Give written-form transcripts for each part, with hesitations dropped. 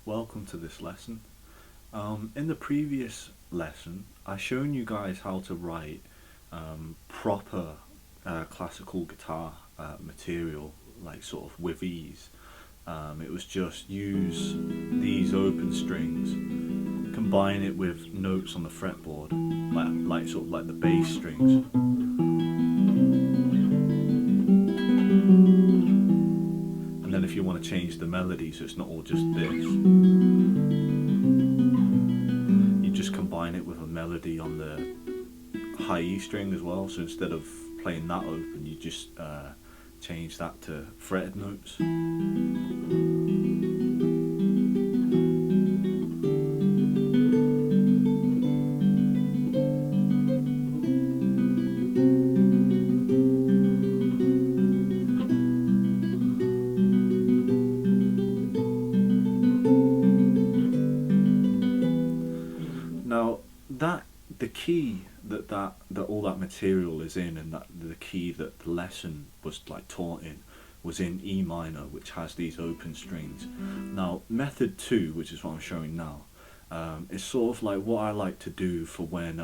welcome to this lesson. In the previous lesson, I shown you guys how to write proper classical guitar material, like sort of with ease. It was just use these open strings, combine it with notes on the fretboard, like sort of like the bass strings. And then if you want to change the melody so it's not all just this, you just combine it with a melody on the high E string as well. So instead of playing that open, you just change that to fretted notes. Now the key that all that material is in, and that the key that the lesson was like taught in, was in E minor, which has these open strings. Now method 2, which is what I'm showing now, is sort of like what I like to do for when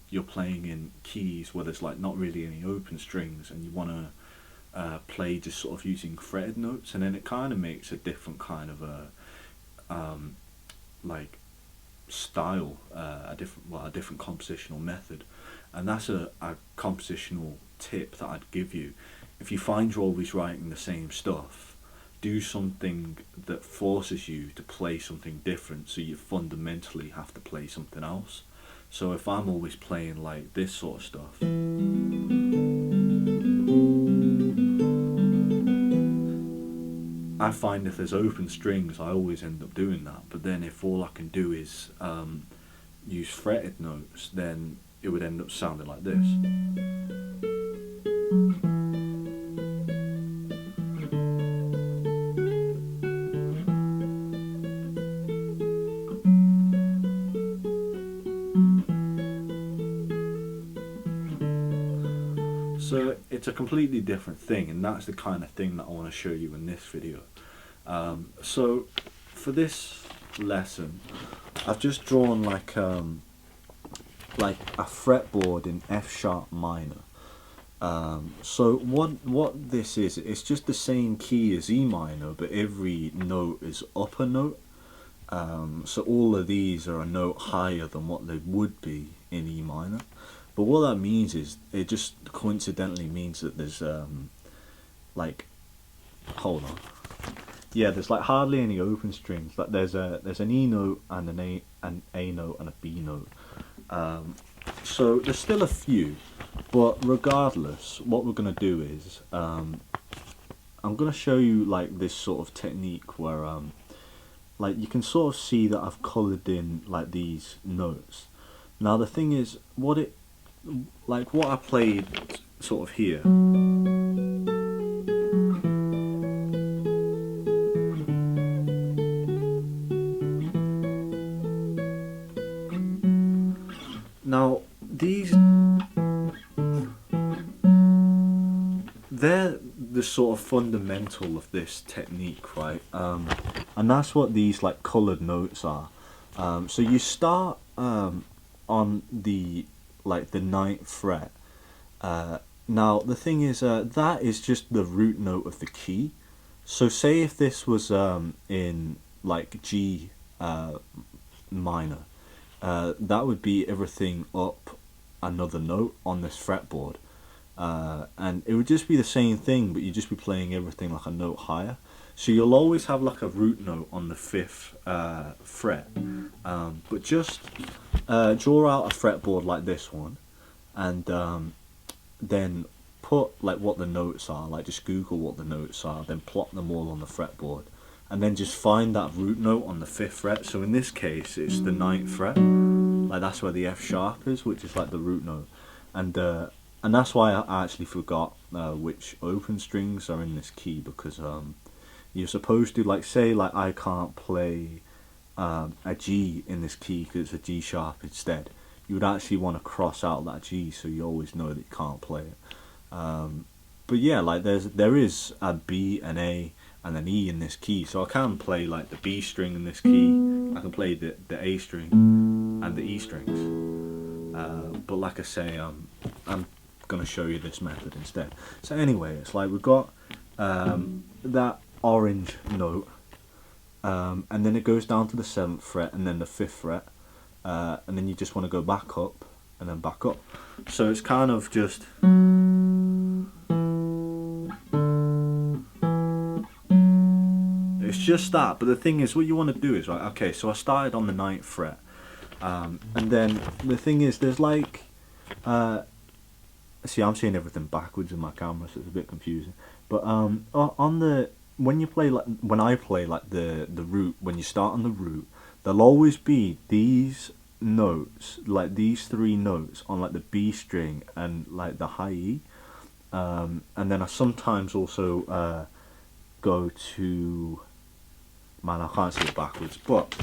you're playing in keys where there's like not really any open strings and you want to play just sort of using fretted notes, and then it kind of makes a different kind of a like style, a different compositional method. And that's a compositional tip that I'd give you. If you find you're always writing the same stuff, do something that forces you to play something different, so you fundamentally have to play something else. So if I'm always playing like this sort of stuff, I find if there's open strings, I always end up doing that. But then if all I can do is use fretted notes, then it would end up sounding like this. So it's a completely different thing, and that's the kind of thing that I want to show you in this video. So for this lesson, I've just drawn like a fretboard in F sharp minor. So what this is, it's just the same key as E minor, but every note is upper note. So all of these are a note higher than what they would be in E minor. But what that means is, it just coincidentally means that there's like, hold on, yeah, there's like hardly any open strings. Like there's an E note and an A note and a B note. So there's still a few, but regardless, what we're gonna do is I'm gonna show you like this sort of technique where like you can sort of see that I've coloured in like these notes. Now the thing is, what I played sort of here, now these, they're the sort of fundamental of this technique, right? And that's what these like coloured notes are. So you start on the the 9th fret. Now the thing is, that is just the root note of the key. So say if this was in like G minor, that would be everything up another note on this fretboard, and it would just be the same thing, but you'd just be playing everything like a note higher. So you'll always have like a root note on the 5th fret, but just draw out a fretboard like this one, and then put like what the notes are, like just Google what the notes are, then plot them all on the fretboard, and then just find that root note on the 5th fret. So in this case it's the 9th fret, like that's where the F sharp is, which is like the root note, and that's why I actually forgot which open strings are in this key, because you're supposed to, like, say like I can't play a G in this key because it's a G sharp instead. You would actually want to cross out that G so you always know that you can't play it. But yeah, like there is a B, an A, and then E in this key. So I can play like the B string in this key, I can play the A string and the E strings. But like I say, I'm going to show you this method instead. So anyway, it's like we've got that orange note, and then it goes down to the 7th fret and then the 5th fret, and then you just want to go back up and then back up. So it's kind of just just that. But the thing is, what you want to do is, right, okay, so I started on the 9th fret, and then the thing is, there's like see, I'm seeing everything backwards in my camera, so it's a bit confusing. But on the when you play like when I play like the root, when you start on the root, there'll always be these notes, like these 3 notes on like the B string and like the high E, and then I sometimes also go to, man, I can't see it backwards, but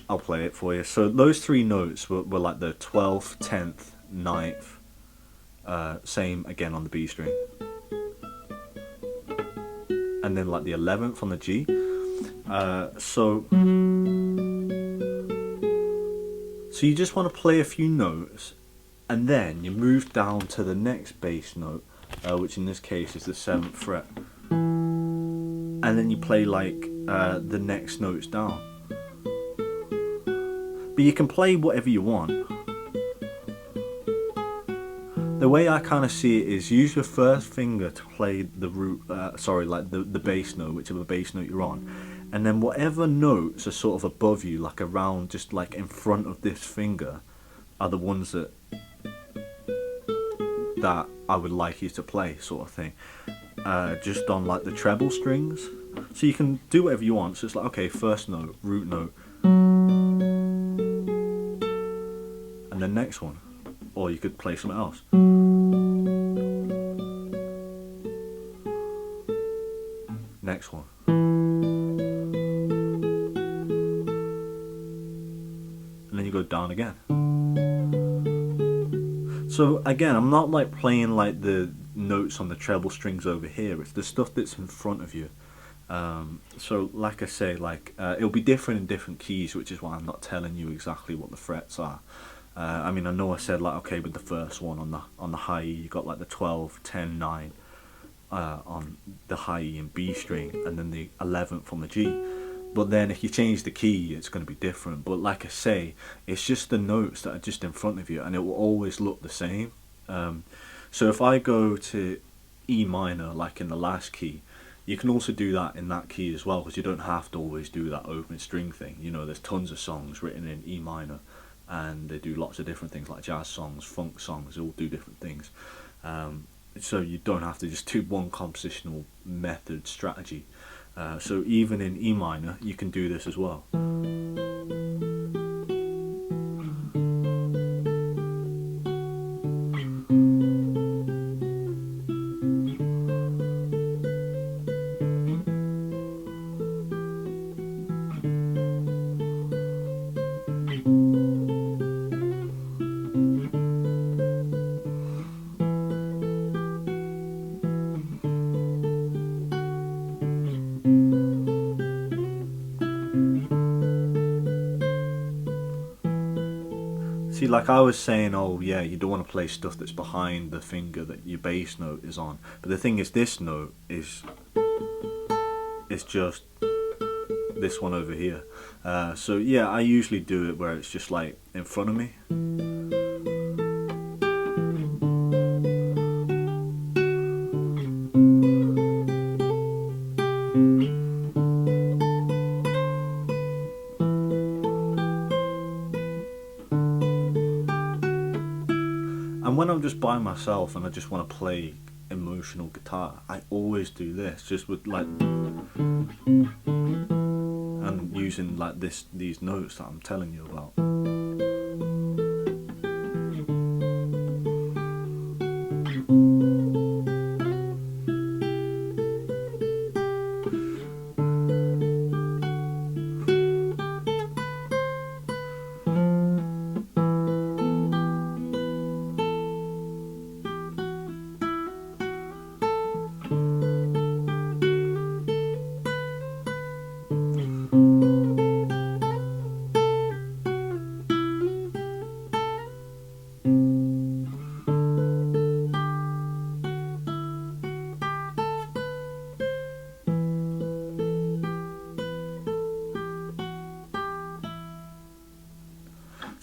I'll play it for you. So those 3 notes were like the 12th, 10th, 9th, same again on the B string, and then like the 11th on the G. So you just want to play a few notes, and then you move down to the next bass note, which in this case is the 7th fret, and then you play like the next notes down. But you can play whatever you want. The way I kind of see it is, use your first finger to play the root, like the bass note, whichever bass note you're on, and then whatever notes are sort of above you, like around, just like in front of this finger, are the ones that I would like you to play, sort of thing. Just on like the treble strings, so you can do whatever you want. So it's like, okay, first note, root note, and then next one. Or you could play something else. Next one. And then you go down again. So again, I'm not like playing like the notes on the treble strings over here. It's the stuff that's in front of you. So like I say, like it'll be different in different keys, which is why I'm not telling you exactly what the frets are. I mean, I know I said like, okay, with the first one on the high E, you got like the 12, 10, 9 on the high E and B string, and then the 11th on the G. But then if you change the key, it's going to be different. But like I say, it's just the notes that are just in front of you, and it will always look the same. So if I go to E minor, like in the last key, you can also do that in that key as well, because you don't have to always do that open string thing. You know, there's tons of songs written in E minor, and they do lots of different things, like jazz songs, funk songs, they all do different things. So you don't have to just do one compositional method strategy. So even in E minor, you can do this as well. See, like I was saying, oh yeah, you don't want to play stuff that's behind the finger that your bass note is on. But the thing is, this note is just this one over here. So yeah, I usually do it where it's just like in front of me. And when I'm just by myself and I just want to play emotional guitar, I always do this, just with like, and using like these notes that I'm telling you about.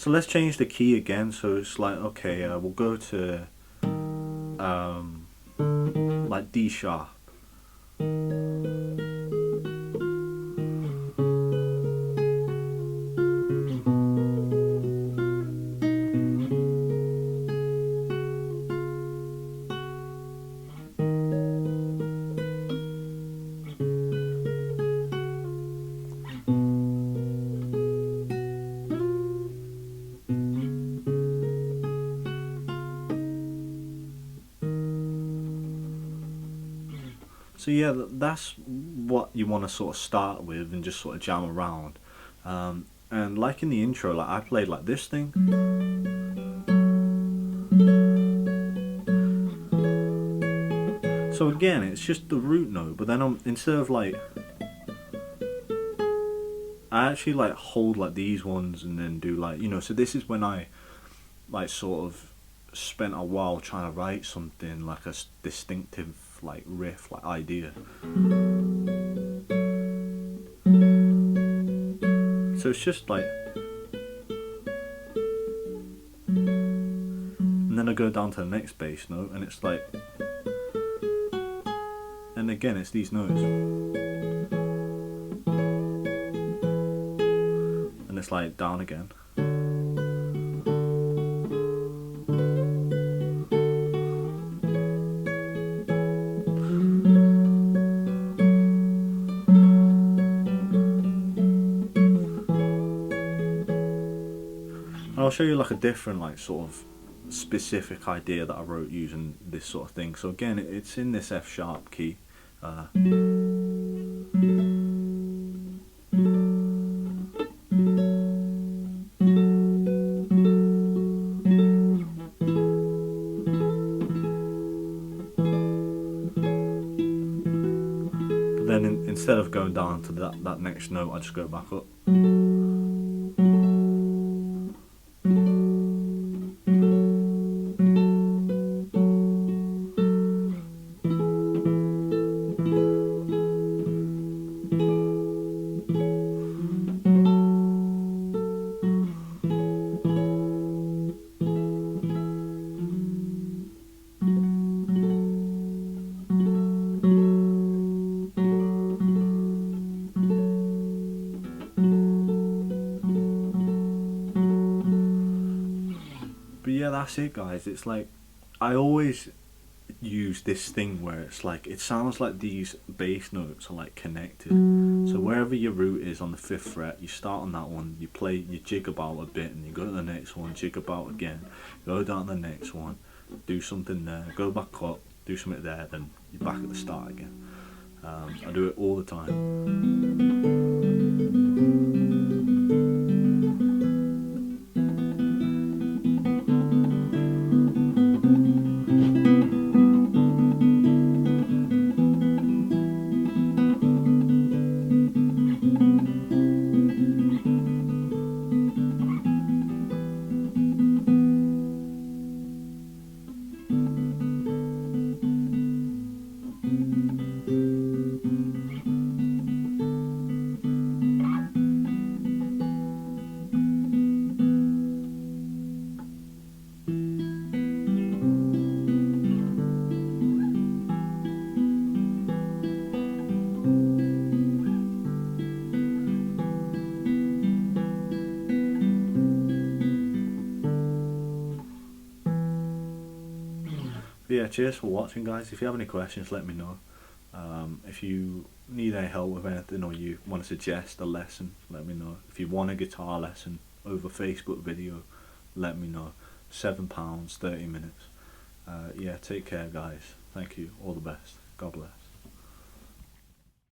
So let's change the key again. So it's like, okay, we'll go to like D sharp. So yeah, that's what you want to sort of start with and just sort of jam around. And like in the intro, like I played like this thing. So again, it's just the root note, but then instead of like, I actually like hold like these ones and then do like, you know, so this is when I like sort of spent a while trying to write something like a distinctive like riff, like idea. So it's just like, and then I go down to the next bass note and it's like, and again it's these notes, and it's like down again. I'll show you like a different like sort of specific idea that I wrote using this sort of thing. So again, it's in this F sharp key. But then instead of going down to that next note, I just go back up. But yeah, that's it, guys. It's like, I always use this thing where it's like, it sounds like these bass notes are like connected. So wherever your root is on the 5th fret, you start on that one, you play, you jig about a bit, and you go to the next one, jig about again, go down to the next one, do something there, go back up, do something there, then you're back at the start again. I do it all the time. But yeah, cheers for watching, guys. If you have any questions, let me know. If you need any help with anything, or you want to suggest a lesson, let me know. If you want a guitar lesson over Facebook video, let me know. £7, 30 minutes. Yeah, take care, guys. Thank you. All the best. God bless.